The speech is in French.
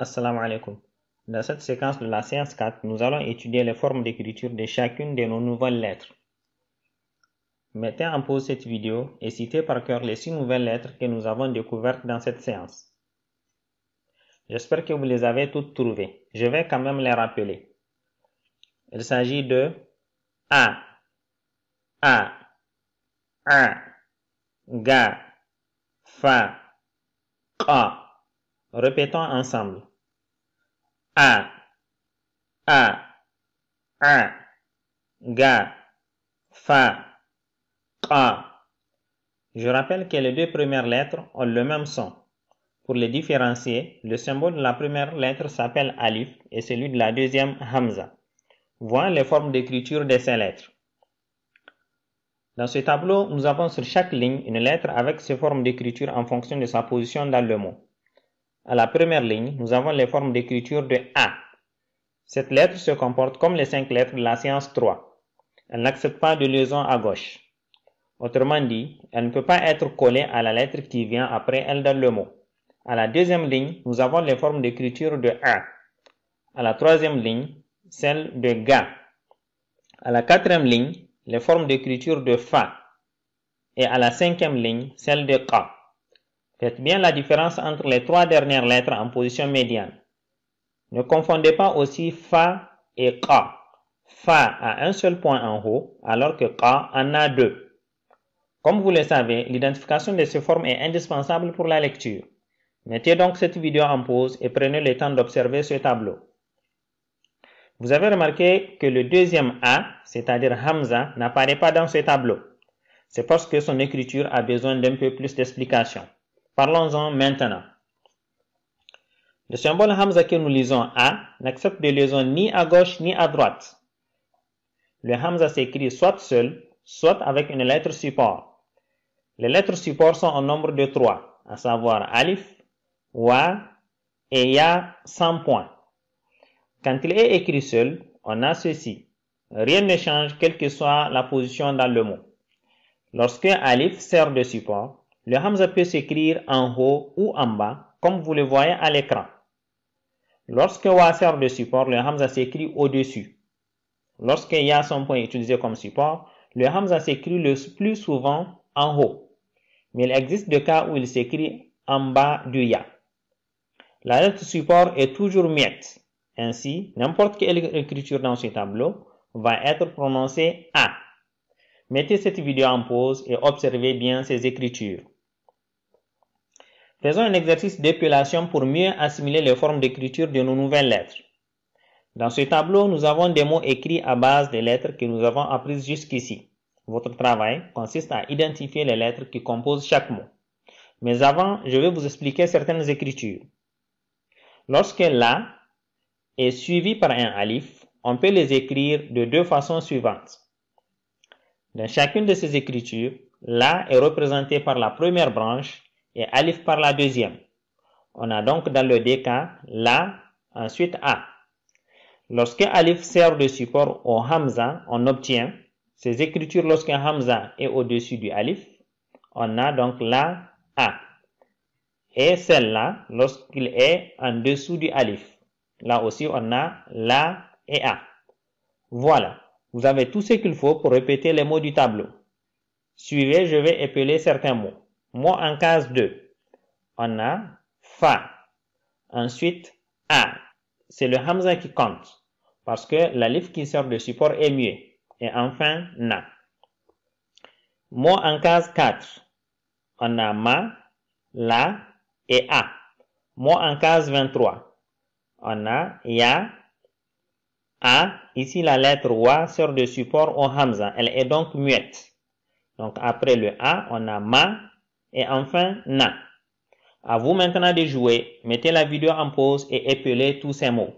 Assalamu alaikum. Dans cette séquence de la séance 4, nous allons étudier les formes d'écriture de chacune de nos nouvelles lettres. Mettez en pause cette vidéo et citez par cœur les 6 nouvelles lettres que nous avons découvertes dans cette séance. J'espère que vous les avez toutes trouvées. Je vais quand même les rappeler. Il s'agit de A, Ga, Fa, Qa. Répétons ensemble. A, Ga, Fa, Qa. Je rappelle que les deux premières lettres ont le même son. Pour les différencier, le symbole de la première lettre s'appelle alif et celui de la deuxième hamza. Voyons les formes d'écriture de ces lettres. Dans ce tableau, nous avons sur chaque ligne une lettre avec ses formes d'écriture en fonction de sa position dans le mot. À la première ligne, nous avons les formes d'écriture de A. Cette lettre se comporte comme les 5 lettres de la séance 3. Elle n'accepte pas de liaison à gauche. Autrement dit, elle ne peut pas être collée à la lettre qui vient après elle dans le mot. À la deuxième ligne, nous avons les formes d'écriture de A. À la troisième ligne, celle de Ga. À la quatrième ligne, les formes d'écriture de Fa. Et à la cinquième ligne, celle de Qa. Faites bien la différence entre les 3 dernières lettres en position médiane. Ne confondez pas aussi Fa et Qa. Fa a un seul point en haut, alors que Qa en a 2. Comme vous le savez, l'identification de ces formes est indispensable pour la lecture. Mettez donc cette vidéo en pause et prenez le temps d'observer ce tableau. Vous avez remarqué que le deuxième A, c'est-à-dire Hamza, n'apparaît pas dans ce tableau. C'est parce que son écriture a besoin d'un peu plus d'explication. Parlons-en maintenant. Le symbole Hamza que nous lisons A n'accepte de liaison ni à gauche ni à droite. Le Hamza s'écrit soit seul, soit avec une lettre support. Les lettres support sont au nombre de 3, à savoir Alif, Wa et Ya sans point. Quand il est écrit seul, on a ceci. Rien ne change quelle que soit la position dans le mot. Lorsque Alif sert de support, le Hamza peut s'écrire en haut ou en bas, comme vous le voyez à l'écran. Lorsque Wa sert de support, le Hamza s'écrit au-dessus. Lorsque Ya son point est utilisé comme support, le Hamza s'écrit le plus souvent en haut. Mais il existe des cas où il s'écrit en bas du Ya. La lettre support est toujours muette. Ainsi, n'importe quelle écriture dans ce tableau va être prononcée A. Mettez cette vidéo en pause et observez bien ces écritures. Faisons un exercice d'épellation pour mieux assimiler les formes d'écriture de nos nouvelles lettres. Dans ce tableau, nous avons des mots écrits à base des lettres que nous avons apprises jusqu'ici. Votre travail consiste à identifier les lettres qui composent chaque mot. Mais avant, je vais vous expliquer certaines écritures. Lorsque la est suivi par un alif, on peut les écrire de deux façons suivantes. Dans chacune de ces écritures, la est représenté par la première branche et alif par la deuxième. On a donc dans le deux cas la, ensuite a. Lorsque alif sert de support au hamza, on obtient ces écritures lorsque hamza est au-dessus du alif. On a donc la, a. Et celle-là lorsqu'il est en dessous du alif. Là aussi, on a la et a. Voilà, vous avez tout ce qu'il faut pour répéter les mots du tableau. Suivez, je vais épeler certains mots. Mots en case 2. On a fa. Ensuite, a. C'est le hamza qui compte, parce que l'alif qui sert de support est muet. Et enfin, na. Mots en case 4. On a ma, la et a. Mots en case 23. On a ya, a, ici la lettre wa sert de support au hamza, elle est donc muette. Donc après le a, on a ma et enfin na. À vous maintenant de jouer, mettez la vidéo en pause et épelez tous ces mots.